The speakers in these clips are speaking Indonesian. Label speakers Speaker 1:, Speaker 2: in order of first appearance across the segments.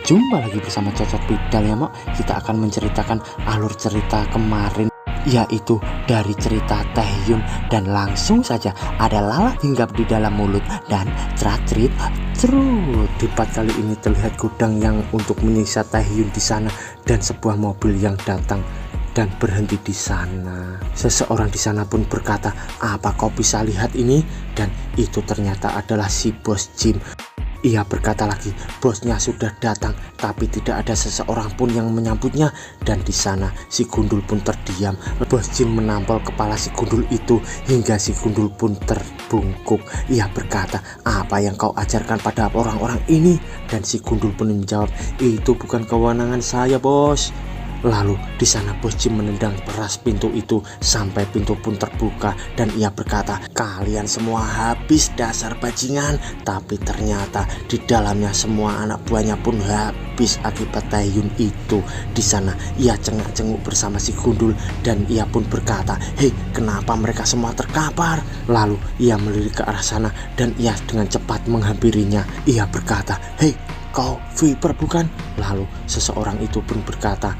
Speaker 1: Jumpa lagi bersama Cocot Bidal ya Mak. Kita akan menceritakan alur cerita kemarin, yaitu dari cerita Taehyun. Dan langsung saja ada lalat hinggap di dalam mulut dan cerat-cerit cerut. Di part kali ini terlihat gudang yang untuk menyiksa Taehyun di sana, dan sebuah mobil yang datang dan berhenti di sana. Seseorang di sana pun berkata, "Apa kau bisa lihat ini?" Dan itu ternyata adalah si bos Jim. Ia berkata lagi, bosnya sudah datang, tapi tidak ada seseorang pun yang menyambutnya. Dan di sana si gundul pun terdiam. Bos Jin menampol kepala si gundul itu hingga si gundul pun terbungkuk. Ia berkata, "Apa yang kau ajarkan pada orang-orang ini?" Dan si gundul pun menjawab, "Itu bukan kewenangan saya, bos." Lalu di sana bos Jim menendang keras pintu itu sampai pintu pun terbuka, dan ia berkata, "Kalian semua habis dasar bajingan." Tapi ternyata di dalamnya semua anak buahnya pun habis akibat Taehyun itu. Di sana ia cengak-cenguk bersama si gundul, dan ia pun berkata, "Hei, kenapa mereka semua terkapar?" Lalu ia melirik ke arah sana dan ia dengan cepat menghampirinya. Ia berkata, "Hei, kau Viper bukan?" Lalu seseorang itu pun berkata,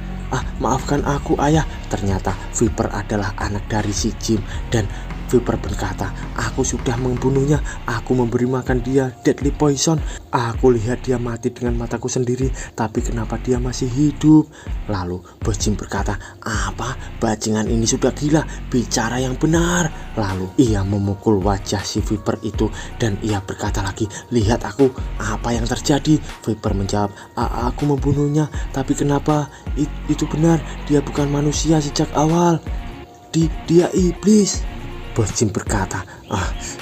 Speaker 1: "Maafkan aku ayah." Ternyata Viper adalah anak dari si Jim, dan Viper berkata, "Aku sudah membunuhnya. Aku memberi makan dia deadly poison. Aku lihat dia mati dengan mataku sendiri, tapi kenapa dia masih hidup?" Lalu bos Jim berkata, "Apa? Bajingan ini sudah gila, bicara yang benar." Lalu ia memukul wajah si Viper itu, dan ia berkata lagi, "Lihat aku, apa yang terjadi?" Viper menjawab, Aku membunuhnya, tapi kenapa? Itu benar, dia bukan manusia sejak awal. Dia iblis." Bos Jim berkata,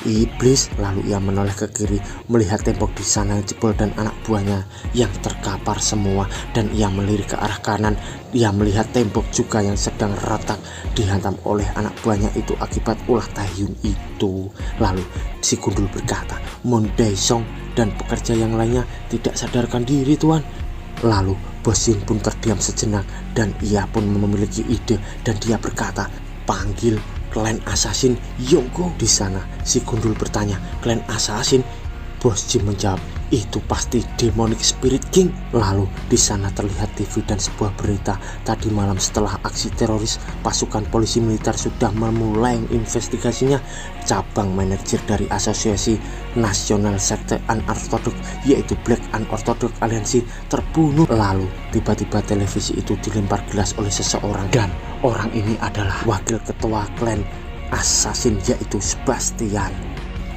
Speaker 1: "Iblis?" Lalu ia menoleh ke kiri, melihat tembok di sana yang jebol dan anak buahnya yang terkapar semua. Dan ia melirik ke arah kanan, ia melihat tembok juga yang sedang retak dihantam oleh anak buahnya itu akibat ulah Taehyun itu. Lalu si gundul berkata, "Moon Dae-sung dan pekerja yang lainnya tidak sadarkan diri, Tuan." Lalu bos Jin pun terdiam sejenak, dan ia pun memiliki ide, dan dia berkata, "Panggil klan assassin Yongko." Di sana si gundul bertanya, "Klan assassin?" Bos Jim menjawab, "Itu pasti Demonic Spirit King." Lalu di sana terlihat TV dan sebuah berita. Tadi malam setelah aksi teroris, pasukan polisi militer sudah memulai investigasinya. Cabang manajer dari Asosiasi Nasional Sekte Unorthodox, yaitu Black Unorthodox Alliance, terbunuh. Lalu tiba-tiba televisi itu dilempar gelas oleh seseorang, dan orang ini adalah wakil ketua klan assassin, yaitu Sebastian.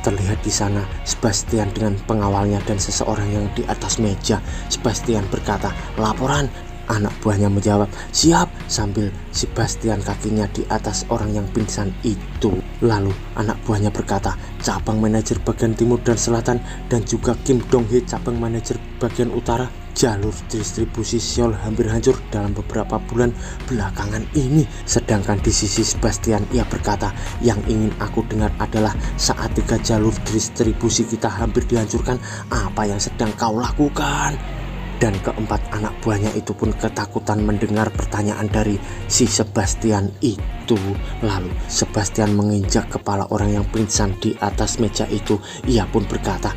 Speaker 1: Terlihat di sana Sebastian dengan pengawalnya dan seseorang yang di atas meja. Sebastian berkata, "Laporan." Anak buahnya menjawab, "Siap," sambil Sebastian kakinya di atas orang yang pingsan itu. Lalu anak buahnya berkata, "Cabang manajer bagian timur dan selatan, dan juga Kim Dong-hee cabang manajer bagian utara, jalur distribusi Seoul hampir hancur dalam beberapa bulan belakangan ini." Sedangkan di sisi Sebastian ia berkata, "Yang ingin aku dengar adalah saat 3 jalur distribusi kita hampir dihancurkan, apa yang sedang kau lakukan?" Dan keempat anak buahnya itu pun ketakutan mendengar pertanyaan dari si Sebastian itu. Lalu Sebastian menginjak kepala orang yang pingsan di atas meja itu. Ia pun berkata,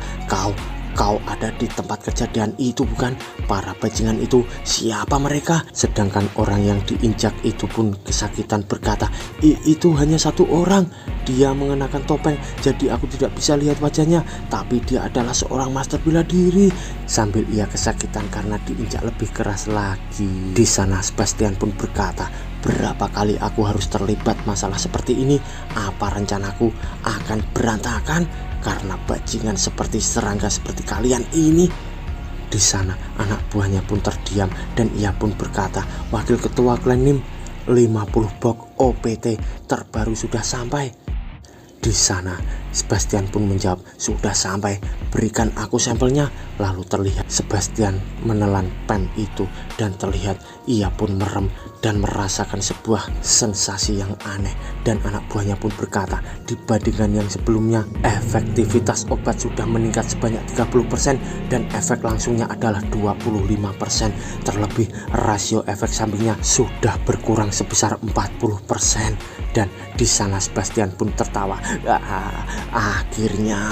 Speaker 1: Kau ada di tempat kejadian itu bukan? Para bajingan itu, siapa mereka?" Sedangkan orang yang diinjak itu pun kesakitan berkata, Itu hanya satu orang. Dia mengenakan topeng, jadi aku tidak bisa lihat wajahnya, tapi dia adalah seorang master bela diri." Sambil ia kesakitan karena diinjak lebih keras lagi. Di sana Sebastian pun berkata, "Berapa kali aku harus terlibat masalah seperti ini? Apa rencanaku akan berantakan karena bajingan seperti serangga seperti kalian ini?" Di sana anak buahnya pun terdiam, dan ia pun berkata, "Wakil ketua klan NIM, 50 box OPT terbaru sudah sampai." Di sana Sebastian pun menjawab, "Sudah sampai, berikan aku sampelnya." Lalu terlihat Sebastian menelan pem itu, dan terlihat ia pun merem dan merasakan sebuah sensasi yang aneh. Dan anak buahnya pun berkata, dibandingkan yang sebelumnya, efektivitas obat sudah meningkat sebanyak 30%, dan efek langsungnya adalah 25%. Terlebih rasio efek sampingnya sudah berkurang sebesar 40%. Dan di sana Sebastian pun tertawa, "Akhirnya."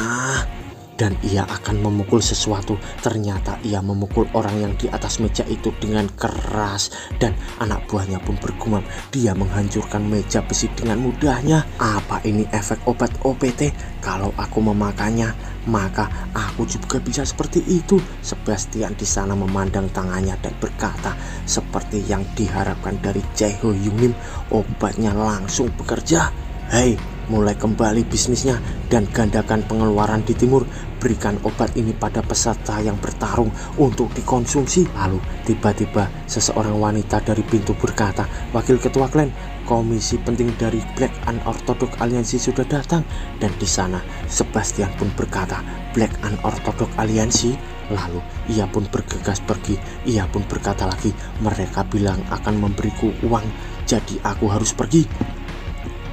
Speaker 1: dan ia akan memukul sesuatu. Ternyata ia memukul orang yang di atas meja itu dengan keras, dan anak buahnya pun bergumam, dia menghancurkan meja besi dengan mudahnya. Apa ini efek obat OPT? Kalau aku memakannya, maka aku juga bisa seperti itu. Sebastian di sana memandang tangannya dan berkata, seperti yang diharapkan dari Jae Ho Young Lim, obatnya langsung bekerja. Hei, mulai kembali bisnisnya dan gandakan pengeluaran di timur. Berikan obat ini pada peserta yang bertarung untuk dikonsumsi. Lalu tiba-tiba seseorang wanita dari pintu berkata, wakil ketua klan, komisi penting dari Black Unorthodox Alliance sudah datang. Dan di sana Sebastian pun berkata, Black Unorthodox Alliance? Lalu ia pun bergegas pergi. Ia pun berkata lagi, mereka bilang akan memberiku uang, jadi aku harus pergi.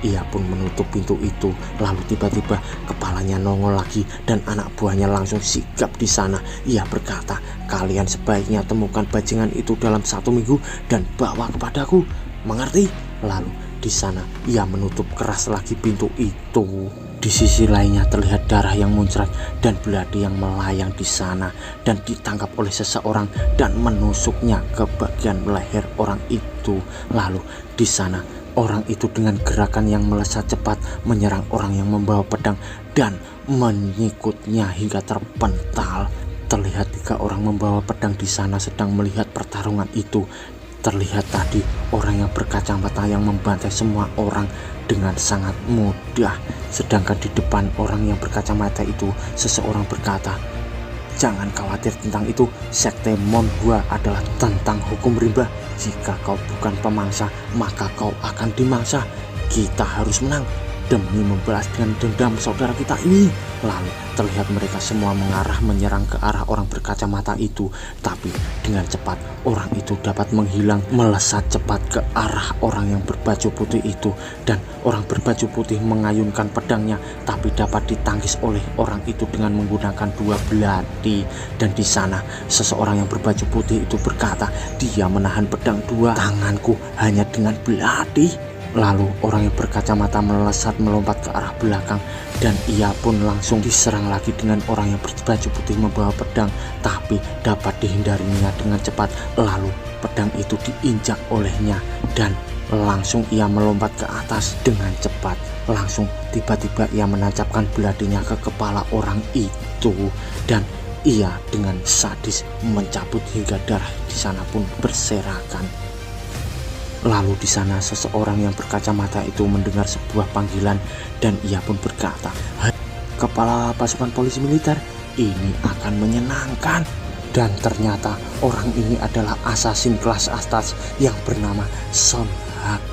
Speaker 1: Ia pun menutup pintu itu. Lalu tiba-tiba kepalanya nongol lagi dan anak buahnya langsung sigap di sana. Ia berkata, kalian sebaiknya temukan bajingan itu dalam 1 minggu dan bawa kepadaku, mengerti? Lalu di sana ia menutup keras lagi pintu itu. Di sisi lainnya terlihat darah yang muncrat dan belati yang melayang di sana, dan ditangkap oleh seseorang dan menusuknya ke bagian leher orang itu. Lalu di sana orang itu dengan gerakan yang melesat cepat menyerang orang yang membawa pedang dan menyikutnya hingga terpental. Terlihat 3 orang membawa pedang di sana sedang melihat pertarungan itu. Terlihat tadi orang yang berkacamata yang membantai semua orang dengan sangat mudah. Sedangkan di depan orang yang berkacamata itu seseorang berkata, jangan khawatir tentang itu, sekte Monhua adalah tentang hukum rimba. Jika kau bukan pemangsa, maka kau akan dimangsa. Kita harus menang demi membalas dengan dendam saudara kita ini. Lalu terlihat mereka semua mengarah menyerang ke arah orang berkacamata itu. Tapi dengan cepat orang itu dapat menghilang, melesat cepat ke arah orang yang berbaju putih itu. Dan orang berbaju putih mengayunkan pedangnya, tapi dapat ditangkis oleh orang itu dengan menggunakan 2 belati. Dan di sana seseorang yang berbaju putih itu berkata, dia menahan pedang 2 tanganku hanya dengan belati. Lalu orang yang berkacamata melesat melompat ke arah belakang, dan ia pun langsung diserang lagi dengan orang yang berbaju putih membawa pedang, tapi dapat dihindarinya dengan cepat. Lalu pedang itu diinjak olehnya dan langsung ia melompat ke atas dengan cepat. Langsung tiba-tiba ia menancapkan belatinya ke kepala orang itu, dan ia dengan sadis mencabut hingga darah di sana pun berserakan. Lalu di sana seseorang yang berkacamata itu mendengar sebuah panggilan dan ia pun berkata, hai kepala pasukan polisi militer, ini akan menyenangkan. Dan ternyata orang ini adalah asasin kelas atas yang bernama Son Hak.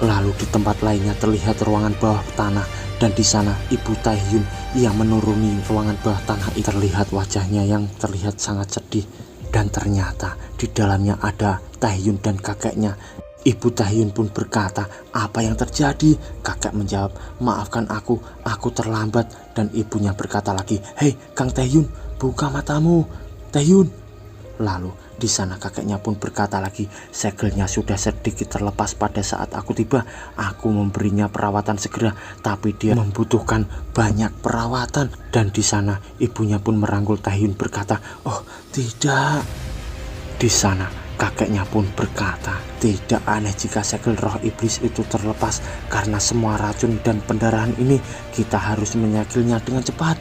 Speaker 1: Lalu di tempat lainnya terlihat ruangan bawah tanah, dan di sana Ibu Taehyun yang menuruni ruangan bawah tanah itu. Terlihat wajahnya yang terlihat sangat sedih. Dan ternyata di dalamnya ada Taehyun dan kakeknya. Ibu Taehyun pun berkata, apa yang terjadi? Kakek menjawab, maafkan aku terlambat. Dan ibunya berkata lagi, hei Kang Taehyun, buka matamu Taehyun. Lalu di sana kakeknya pun berkata lagi, segelnya sudah sedikit terlepas pada saat aku tiba. Aku memberinya perawatan segera, tapi dia membutuhkan banyak perawatan. Dan di sana ibunya pun merangkul Taehyun berkata, oh tidak. Di sana kakeknya pun berkata, tidak aneh jika segel roh iblis itu terlepas, karena semua racun dan pendarahan ini kita harus menyegilnya dengan cepat.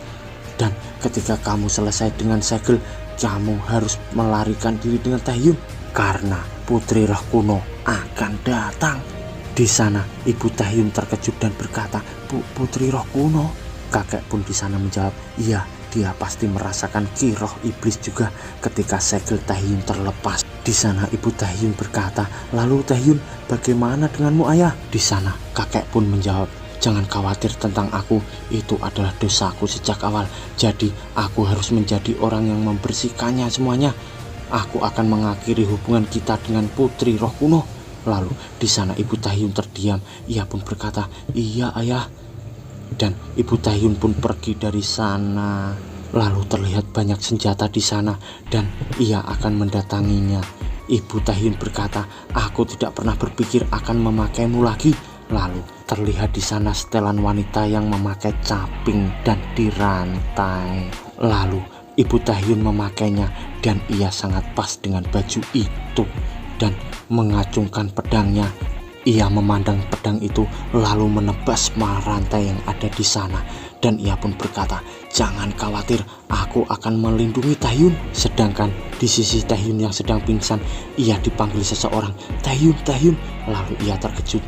Speaker 1: Dan ketika kamu selesai dengan segel, kamu harus melarikan diri dengan Taehyun, karena putri roh kuno akan datang. Di sana Ibu Taehyun terkejut dan berkata, putri roh kuno? Kakek pun di sana menjawab, iya, dia pasti merasakan ki roh iblis juga ketika segel Taehyun terlepas. Di sana Ibu Taehyun berkata, lalu Taehyun, bagaimana denganmu ayah? Di sana kakek pun menjawab, jangan khawatir tentang aku, itu adalah dosaku sejak awal. Jadi aku harus menjadi orang yang membersihkannya semuanya. Aku akan mengakhiri hubungan kita dengan putri roh kuno. Lalu di sana Ibu Taehyun terdiam. Ia pun berkata, iya ayah. Dan Ibu Taehyun pun pergi dari sana. Lalu terlihat banyak senjata di sana dan ia akan mendatanginya. Ibu Taehyun berkata, aku tidak pernah berpikir akan memakaimu lagi. Lalu terlihat di sana setelan wanita yang memakai caping dan dirantai. Lalu Ibu Tahyun memakainya dan ia sangat pas dengan baju itu. Dan mengacungkan pedangnya, ia memandang pedang itu lalu menebas rantai yang ada di sana. Dan ia pun berkata, "Jangan khawatir, aku akan melindungi Tahyun." Sedangkan di sisi Tahyun yang sedang pingsan, ia dipanggil seseorang, "Tahyun, Tahyun." Lalu ia terkejut.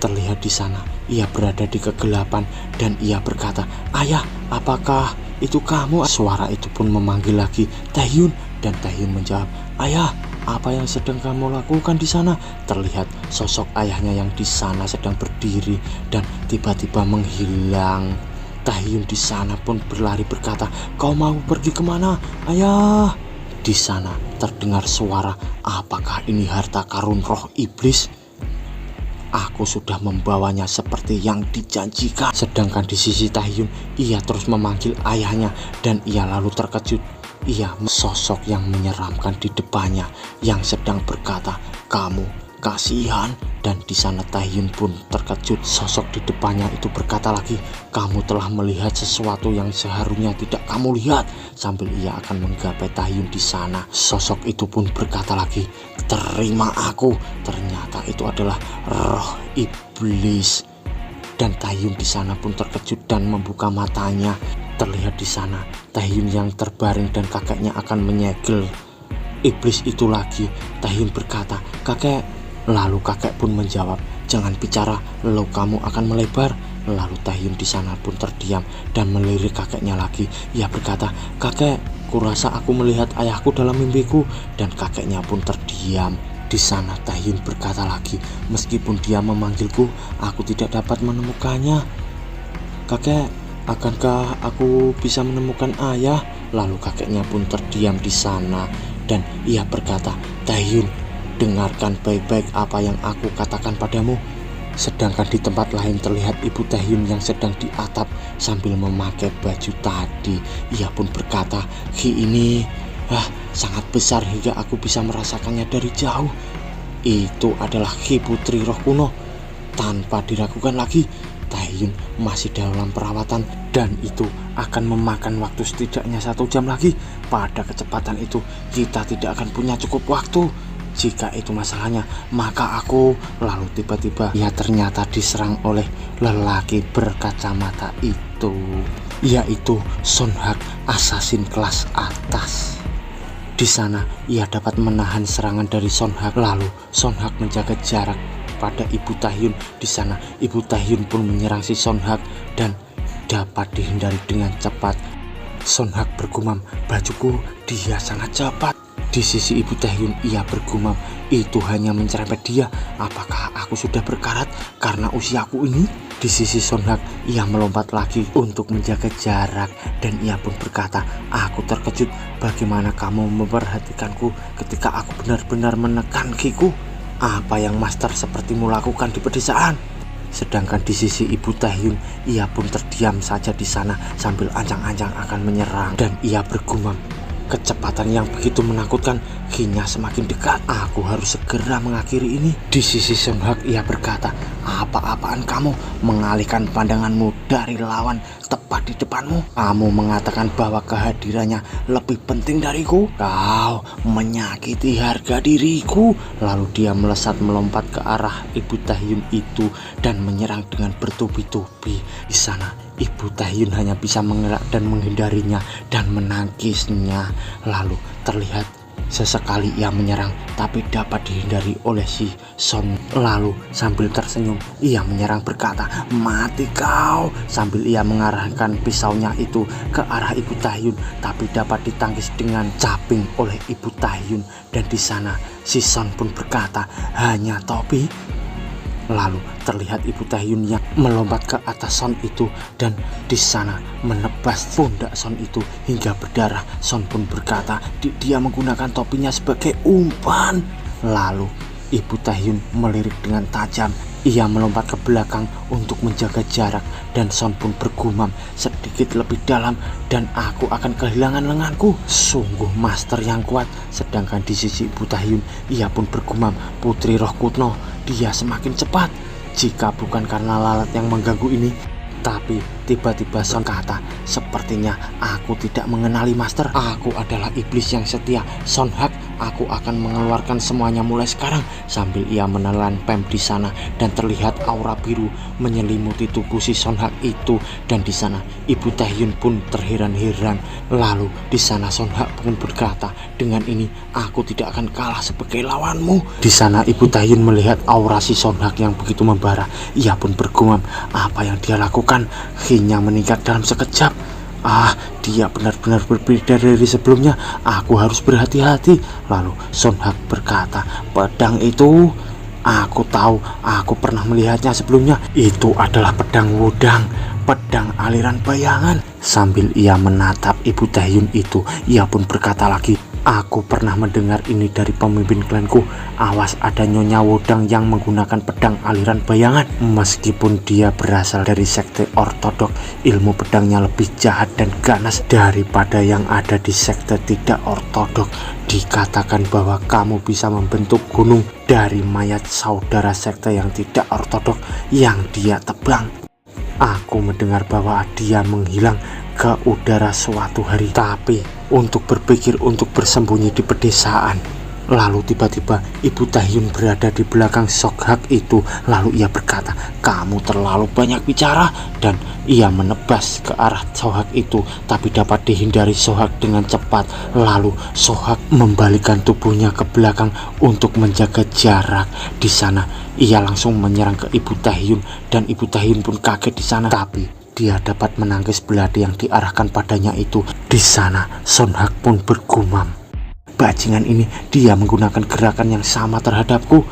Speaker 1: Terlihat di sana ia berada di kegelapan dan ia berkata, "Ayah, apakah itu kamu?" Suara itu pun memanggil lagi, "Tahyun." Dan Tahyun menjawab, "Ayah, apa yang sedang kamu lakukan di sana?" Terlihat sosok ayahnya yang di sana sedang berdiri dan tiba-tiba menghilang. Tahyun di sana pun berlari berkata, "Kau mau pergi kemana, ayah?" Di sana terdengar suara, "Apakah ini harta karun roh iblis? Aku sudah membawanya seperti yang dijanjikan." Sedangkan di sisi Tahyun, ia terus memanggil ayahnya dan ia lalu terkejut. Ia sosok yang menyeramkan di depannya yang sedang berkata, "Kamu kasihan." Dan di sana Tahyun pun terkejut. Sosok di depannya itu berkata lagi, "Kamu telah melihat sesuatu yang seharusnya tidak kamu lihat." Sambil ia akan menggapai Tahyun di sana, sosok itu pun berkata lagi, "Terima aku." Ternyata itu adalah roh iblis. Dan Tahyun di sana pun terkejut dan membuka matanya. Terlihat di sana Tahyun yang terbaring dan kakeknya akan menyegel iblis itu lagi. Tahyun berkata, "Kakek." Lalu kakek pun menjawab, "Jangan bicara, lalu kamu akan melebar." Lalu Tahyun di sana pun terdiam dan melirik kakeknya lagi. Ia berkata, "Kakek, kurasa aku melihat ayahku dalam mimpiku." Dan kakeknya pun terdiam. Di sana Tahyun berkata lagi, "Meskipun dia memanggilku, aku tidak dapat menemukannya. Kakek, akankah aku bisa menemukan ayah?" Lalu kakeknya pun terdiam di sana dan ia berkata, "Tahyun, dengarkan baik-baik apa yang aku katakan padamu." Sedangkan di tempat lain terlihat Ibu Tahyun yang sedang di atap sambil memakai baju tadi. Ia pun berkata, "Ki ini sangat besar hingga aku bisa merasakannya dari jauh. Itu adalah Ki Putri Roh Kuno." Tanpa diragukan lagi, Tahyun masih dalam perawatan dan itu akan memakan waktu setidaknya 1 jam lagi. Pada kecepatan itu kita tidak akan punya cukup waktu. Jika itu masalahnya, maka aku... Lalu tiba-tiba ia ternyata diserang oleh lelaki berkacamata itu, yaitu Sonhak, asasin kelas atas. Di sana ia dapat menahan serangan dari Sonhak. Lalu Sonhak menjaga jarak pada Ibu Tahyun. Di sana Ibu Tahyun pun menyerang si Sonhak dan dapat dihindari dengan cepat. Sonhak bergumam, "Bajuku, dia sangat cepat." Di sisi Ibu Tahyun ia bergumam, "Itu hanya mencerempet dia. Apakah aku sudah berkarat karena usiaku ini?" Di sisi Sonhak ia melompat lagi untuk menjaga jarak dan ia pun berkata, "Aku terkejut, bagaimana kamu memperhatikanku ketika aku benar-benar menekan kiku? Apa yang master sepertimu lakukan di pedesaan?" Sedangkan di sisi Ibu Tahyun ia pun terdiam saja di sana sambil ancang-ancang akan menyerang dan ia bergumam, "Kecepatan yang begitu menakutkan, kinya semakin dekat. Aku harus segera mengakhiri ini." Di sisi Sonhak ia berkata, "Apa-apaan kamu mengalihkan pandanganmu dari lawan tepat di depanmu? Kamu mengatakan bahwa kehadirannya lebih penting dariku? Kau menyakiti harga diriku." Lalu dia melesat melompat ke arah Ibu Tahyun itu dan menyerang dengan bertubi-tubi. Di sana Ibu Tahyun hanya bisa mengelak dan menghindarinya dan menangisnya. Lalu terlihat sesekali ia menyerang tapi dapat dihindari oleh si Son. Lalu sambil tersenyum ia menyerang berkata, "Mati kau!" Sambil ia mengarahkan pisaunya itu ke arah Ibu Tahyun tapi dapat ditangkis dengan caping oleh Ibu Tahyun. Dan di sana si Son pun berkata, "Hanya topi." Lalu terlihat Ibu Tahyun yang melompat ke atas Son itu dan di sana menebas pundak Son itu hingga berdarah. Son pun berkata, dia menggunakan topinya sebagai umpan. Lalu Ibu Tahyun melirik dengan tajam. Ia melompat ke belakang untuk menjaga jarak dan Son pun bergumam, "Sedikit lebih dalam dan aku akan kehilangan lenganku." Sungguh master yang kuat. Sedangkan di sisi Ibu Tahyun ia pun bergumam, "Putri Roh Kuno, dia semakin cepat." Jika bukan karena lalat yang mengganggu ini. Tapi tiba-tiba Son kata, sepertinya aku tidak mengenali master. Aku adalah iblis yang setia, Son Hak. Aku akan mengeluarkan semuanya mulai sekarang. Sambil ia menelan Pem di sana dan terlihat aura biru menyelimuti tubuh si Son Hak itu. Dan di sana Ibu Taehyun pun terheran-heran. Lalu di sana Son Hak pun berkata, dengan ini aku tidak akan kalah sebagai lawanmu. Di sana Ibu Taehyun melihat aura si Son Hak yang begitu membara. Ia pun bergumam, apa yang dia lakukan? Qi-nya meningkat dalam sekejap. Dia benar-benar berbeda dari sebelumnya. Aku harus berhati-hati. Lalu Son Hak berkata, pedang itu, aku tahu, aku pernah melihatnya sebelumnya. Itu adalah pedang Wudang, pedang aliran bayangan. Sambil ia menatap Ibu Taehyun itu, ia pun berkata lagi, aku pernah mendengar ini dari pemimpin klanku. Awas, ada Nyonya Wudang yang menggunakan pedang aliran bayangan. Meskipun dia berasal dari sekte ortodok, ilmu pedangnya lebih jahat dan ganas daripada yang ada di sekte tidak ortodok. Dikatakan bahwa kamu bisa membentuk gunung dari mayat saudara sekte yang tidak ortodok yang dia tebang. Aku mendengar bahwa dia menghilang ke udara suatu hari, tapi untuk berpikir untuk bersembunyi di pedesaan. Lalu tiba-tiba Ibu Taehyun berada di belakang Sok Hak itu. Lalu ia berkata, kamu terlalu banyak bicara. Dan ia menebas ke arah Sok Hak itu, tapi dapat dihindari Sok Hak dengan cepat. Lalu Sok Hak membalikkan tubuhnya ke belakang untuk menjaga jarak. Di sana ia langsung menyerang ke Ibu Taehyun, dan Ibu Taehyun pun kaget di sana. Tapi dia dapat menangkis belati yang diarahkan padanya itu. Di sana Son Hak pun bergumam, bajingan ini, dia menggunakan gerakan yang sama terhadapku.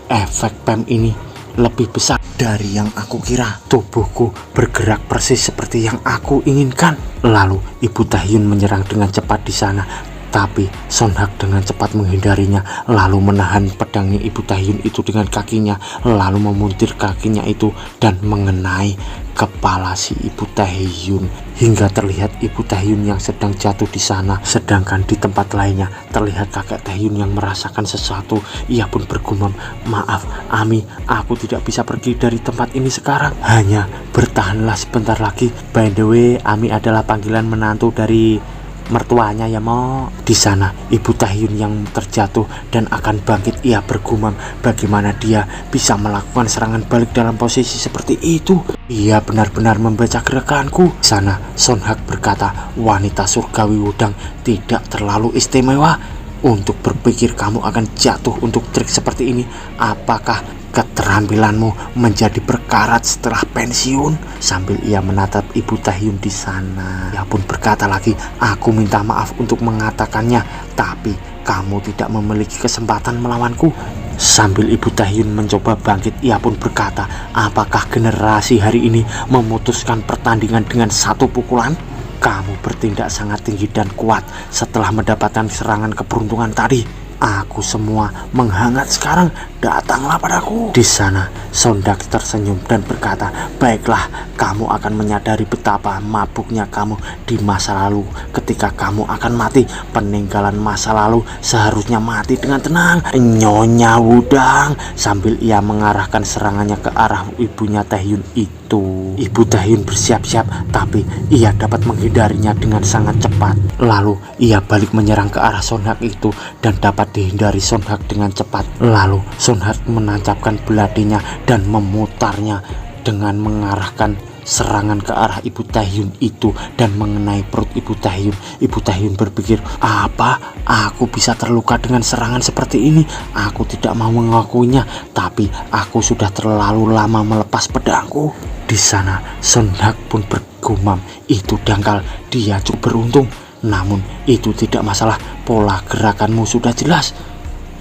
Speaker 1: Efek Pem ini lebih besar dari yang aku kira. Tubuhku bergerak persis seperti yang aku inginkan. Lalu Ibu Taehyun menyerang dengan cepat di sana, tapi Son Hak dengan cepat menghindarinya. Lalu menahan pedangnya Ibu Taehyun itu dengan kakinya, lalu memuntir kakinya itu dan mengenai kepala si Ibu Taehyun hingga terlihat Ibu Taehyun yang sedang jatuh di sana. Sedangkan di tempat lainnya terlihat kakek Taehyun yang merasakan sesuatu. Ia pun bergumam, maaf Ami, aku tidak bisa pergi dari tempat ini sekarang. Hanya bertahanlah sebentar lagi. By the way, Ami adalah panggilan menantu dari mertuanya ya Mo. Di sana Ibu Taehyun yang terjatuh dan akan bangkit. Ia bergumam, bagaimana dia bisa melakukan serangan balik dalam posisi seperti itu. Ia benar-benar membaca gerakanku. Di sana Son Hak berkata, wanita surgawi Wudang tidak terlalu istimewa untuk berpikir kamu akan jatuh untuk trik seperti ini. Apakah keterampilanmu menjadi berkarat setelah pensiun? Sambil ia menatap Ibu Taehyun di sana. Ia pun berkata lagi, aku minta maaf untuk mengatakannya, tapi kamu tidak memiliki kesempatan melawanku. Sambil Ibu Taehyun mencoba bangkit, ia pun berkata, apakah generasi hari ini memutuskan pertandingan dengan satu pukulan? Kamu bertindak sangat tinggi dan kuat setelah mendapatkan serangan keberuntungan tadi. Aku semua menghangat sekarang, datanglah padaku. Di sana Son Hak tersenyum dan berkata, baiklah, kamu akan menyadari betapa mabuknya kamu di masa lalu. Ketika kamu akan mati, peninggalan masa lalu seharusnya mati dengan tenang. Nyonya Wudang. Sambil ia mengarahkan serangannya ke arah ibunya Taehyun itu. Ibu Taehyun bersiap-siap, tapi ia dapat menghindarinya dengan sangat cepat. Lalu ia balik menyerang ke arah Son Hak itu dan dapat dihindari Son Hak dengan cepat. Lalu Son Hak menancapkan belatinya dan memutarnya dengan mengarahkan serangan ke arah Ibu Taehyun itu dan mengenai perut Ibu Taehyun. Ibu Taehyun berpikir, apa? Aku bisa terluka dengan serangan seperti ini? Aku tidak mau mengakuinya, tapi aku sudah terlalu lama melepas pedangku. Di sana Son Hak pun bergumam, itu dangkal, dia cukup beruntung. Namun itu tidak masalah, pola gerakanmu sudah jelas.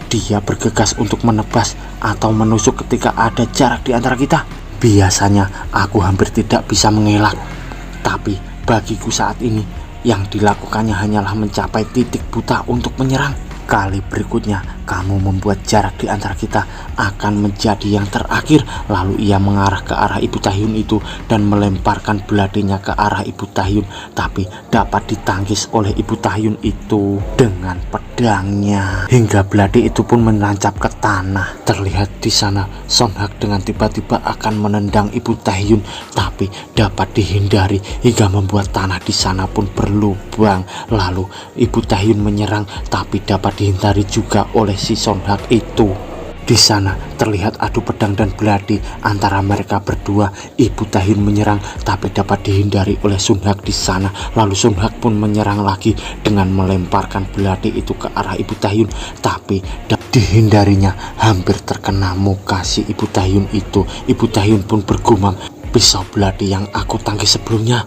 Speaker 1: Dia bergegas untuk menebas atau menusuk ketika ada jarak di antara kita. Biasanya aku hampir tidak bisa mengelak, tapi bagiku saat ini yang dilakukannya hanyalah mencapai titik buta untuk menyerang. Kali berikutnya kamu membuat jarak di antara kita akan menjadi yang terakhir. Lalu ia mengarah ke arah Ibu Taehyun itu dan melemparkan belatinya ke arah Ibu Taehyun, tapi dapat ditangkis oleh Ibu Taehyun itu dengan pedang. pedangnya hingga Belati itu pun menancap ke tanah. Terlihat di sana Sonhak dengan tiba-tiba akan menendang Ibu Taehyun, tapi dapat dihindari hingga membuat tanah di sana pun berlubang. Lalu Ibu Taehyun menyerang, tapi dapat dihindari juga oleh si Sonhak itu. Di sana terlihat adu pedang dan belati antara mereka berdua. Ibu Taehyun menyerang, tapi dapat dihindari oleh Sonhak di sana. Lalu Sonhak pun menyerang lagi dengan melemparkan belati itu ke arah Ibu Taehyun, tapi dihindarinya, hampir terkena muka si Ibu Taehyun itu. Ibu Taehyun pun bergumam, pisau belati yang aku tangkis sebelumnya.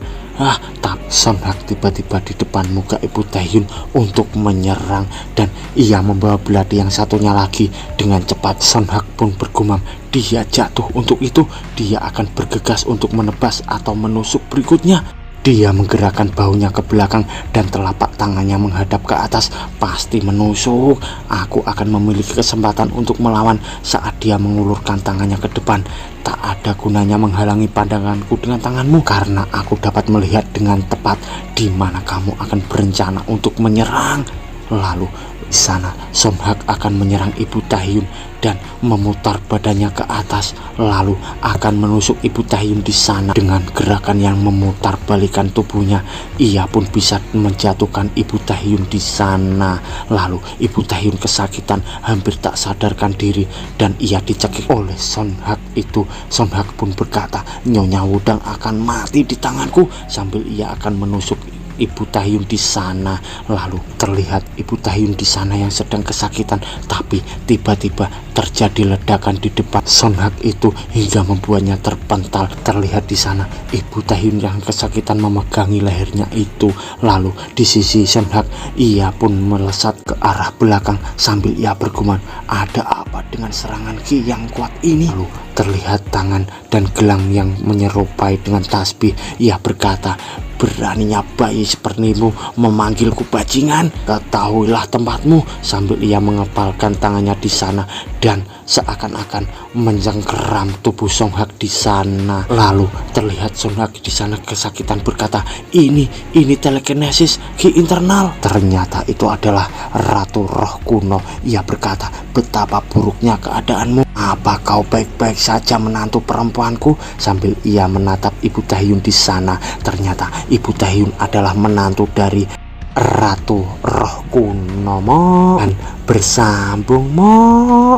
Speaker 1: Tapi Sonhak tiba-tiba di depan muka Ibu Taehyun untuk menyerang, dan ia membawa belati yang satunya lagi. Dengan cepat Sonhak pun bergumam, dia jatuh. Untuk itu dia akan bergegas untuk menebas atau menusuk berikutnya. Dia menggerakkan bahunya ke belakang dan telapak tangannya menghadap ke atas, pasti menusuk. Aku akan memiliki kesempatan untuk melawan saat dia mengulurkan tangannya ke depan. Tak ada gunanya menghalangi pandanganku dengan tanganmu, karena aku dapat melihat dengan tepat di mana kamu akan berencana untuk menyerang. Lalu di sana Sonhak akan menyerang Ibu Taehyun dan memutar badannya ke atas, lalu akan menusuk Ibu Taehyun di sana. Dengan gerakan yang memutar balikan tubuhnya, ia pun bisa menjatuhkan Ibu Taehyun di sana. Lalu Ibu Taehyun kesakitan, hampir tak sadarkan diri, dan ia dicekik oleh Sonhak itu. Sonhak pun berkata, Nyonya Wudang akan mati di tanganku, sambil ia akan menusuk Ibu Taehyun di sana. Lalu terlihat Ibu Taehyun di sana yang sedang kesakitan, tapi tiba-tiba terjadi ledakan di depan Sonhak itu hingga membuatnya terpental. Terlihat di sana Ibu Taehyun yang kesakitan memegangi lehernya itu. Lalu di sisi Sonhak, ia pun melesat ke arah belakang sambil ia bergumam, ada apa dengan serangan Ki yang kuat ini? Lalu terlihat tangan dan gelang yang menyerupai dengan tasbih. Ia berkata, beraninya bayi sepertimu memanggilku bajingan, ketahuilah tempatmu, sambil ia mengepalkan tangannya di sana dan seakan-akan mencengkeram tubuh Sonhak di sana. Lalu terlihat Sonhak di sana kesakitan berkata, ini telekinesis Ki internal. Ternyata itu adalah Ratu Roh Kuno. Ia berkata, betapa buruknya keadaanmu, apa kau baik-baik saja menantu perempuanku? Sambil ia menatap Ibu Taehyun di sana. Ternyata Ibu Taehyun adalah menantu dari Ratu Roh Kuno. Dan bersambung mo.